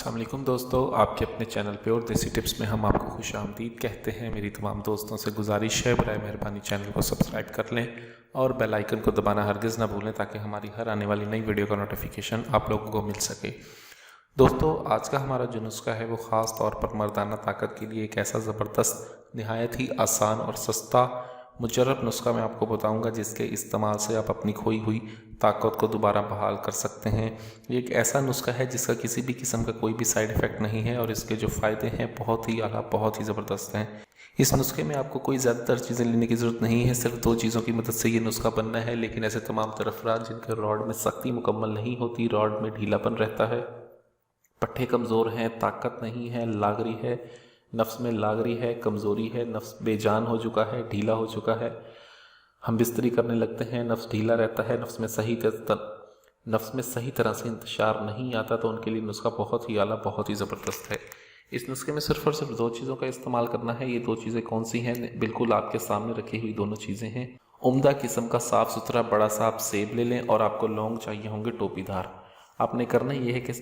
अस्सलाम वालेकुम दोस्तों, आपके अपने चैनल प्योर देसी टिप्स में हम आपको खुश आमदीद कहते हैं। मेरी तमाम दोस्तों से गुजारिश है, बराए मेहरबानी चैनल को सब्सक्राइब कर लें और बेल आइकन को दबाना हरगिज़ ना भूलें ताकि हमारी हर आने वाली नई वीडियो का नोटिफिकेशन आप लोगों को मिल सके। दोस्तों, आज का हमारा जो नुस्खा है वो ख़ास तौर पर मर्दाना ताकत के लिए एक ऐसा ज़बरदस्त, नहायत ही आसान और सस्ता मुजर्रब नुस्खा मैं आपको बताऊंगा जिसके इस्तेमाल से आप अपनी खोई हुई ताकत को दोबारा बहाल कर सकते हैं। ये एक ऐसा नुस्खा है जिसका किसी भी किस्म का कोई भी साइड इफ़ेक्ट नहीं है और इसके जो फ़ायदे हैं बहुत ही आला, बहुत ही ज़बरदस्त हैं। इस नुस्खे में आपको कोई ज़्यादातर चीज़ें लेने की ज़रूरत नहीं है, सिर्फ 2 चीज़ों की मदद से ये नुस्खा बनना है। लेकिन ऐसे तमाम तरफरात जिनके रॉड में सख्ती मुकम्मल नहीं होती, रॉड में ढीलापन रहता है, पट्टे कमज़ोर हैं, ताकत नहीं है, लागरी है, नफ्स में लागरी है, कमज़ोरी है, नफ्स बेजान हो चुका है, ढीला हो चुका है, हम बिस्तरी करने लगते हैं, नफ्स ढीला रहता है, नफ्स में सही तरह से इंतशार नहीं आता, तो उनके लिए नुस्खा बहुत ही आला, बहुत ही ज़बरदस्त है। इस नुस्खे में सिर्फ और सिर्फ 2 चीज़ों का इस्तेमाल करना है। ये 2 चीज़ें कौन सी हैं? बिल्कुल आपके सामने रखी हुई दोनों चीज़ें हैं। उम्दा किस्म का साफ़ सुथरा बड़ा सा आप सेब ले लें और आपको लौंग चाहिए होंगे टोपीदार। आपने करना ये है कि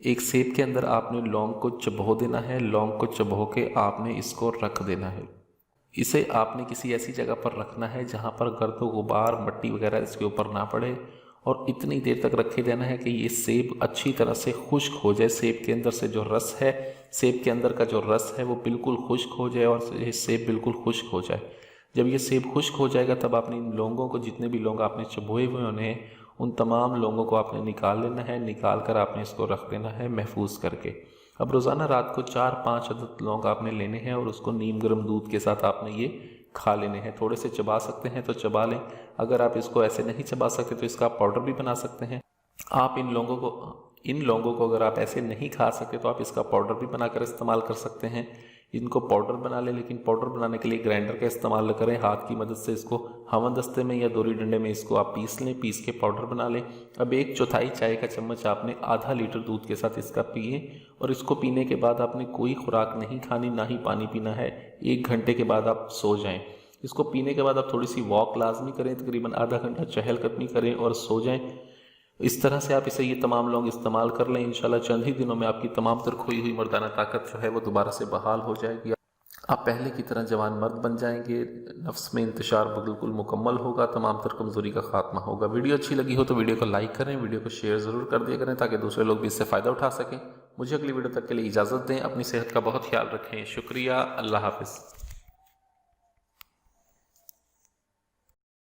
एक सेब के अंदर आपने लौंग को चबो देना है। लौंग को चबो के आपने इसको रख देना है। इसे आपने किसी ऐसी जगह पर रखना है जहाँ पर गर्द गुबार, मट्टी वगैरह इसके ऊपर ना पड़े, और इतनी देर तक रखे देना है कि ये सेब अच्छी तरह से खुश्क हो जाए। सेब के अंदर से जो रस है, सेब के अंदर का जो रस है वो बिल्कुल खुश्क हो जाए और ये सेब बिल्कुल खुश्क हो जाए। जब ये सेब खुश्क हो जाएगा तब आपने इन लौंगों को, जितने भी लौंग आपने चबोए हुए उन्हें, उन तमाम लौंगों को आपने निकाल लेना है। निकाल कर आपने इसको रख देना है महफूज करके। अब रोज़ाना रात को 4-5 अदद लौंग आपने लेने हैं और उसको नीम गर्म दूध के साथ आपने ये खा लेने हैं। थोड़े से चबा सकते हैं तो चबा लें, अगर आप इसको ऐसे नहीं चबा सकते तो इसका पाउडर भी बना सकते हैं। आप इन लौंगों को अगर आप ऐसे नहीं खा सकते तो आप इसका पाउडर भी बनाकर इस्तेमाल कर सकते हैं। इनको पाउडर बना लें, लेकिन पाउडर बनाने के लिए ग्राइंडर का इस्तेमाल न करें। हाथ की मदद से इसको हमन-दस्ते में या दोरी डंडे में इसको आप पीस लें, पीस के पाउडर बना लें। अब 1/4 चाय का चम्मच आपने आधा लीटर दूध के साथ इसका पिए, और इसको पीने के बाद आपने कोई खुराक नहीं खानी, ना ही पानी पीना है। 1 घंटे के बाद आप सो जाएं। इसको पीने के बाद आप थोड़ी सी वॉक लाजमी करें, तकरीबन आधा घंटा चहलकदमी करें और सो जाएं। इस तरह से आप ये तमाम लोग इस्तेमाल कर लें। इंशाल्लाह चंद ही दिनों में आपकी तमाम तर खोई हुई मर्दाना ताकत जो है वो दोबारा से बहाल हो जाएगी। आप पहले की तरह जवान मर्द बन जाएंगे। नफ्स में इंतशार बिल्कुल मुकम्मल होगा, तमाम तर कमज़ोरी का खात्मा होगा। वीडियो अच्छी लगी हो तो वीडियो को लाइक करें, वीडियो को शेयर ज़रूर कर दिया करें ताकि दूसरे लोग भी इससे फ़ायदा उठा सकें। मुझे अगली वीडियो तक के लिए इजाज़त दें। अपनी सेहत का बहुत ख्याल रखें। शुक्रिया। अल्लाह हाफ़िज़।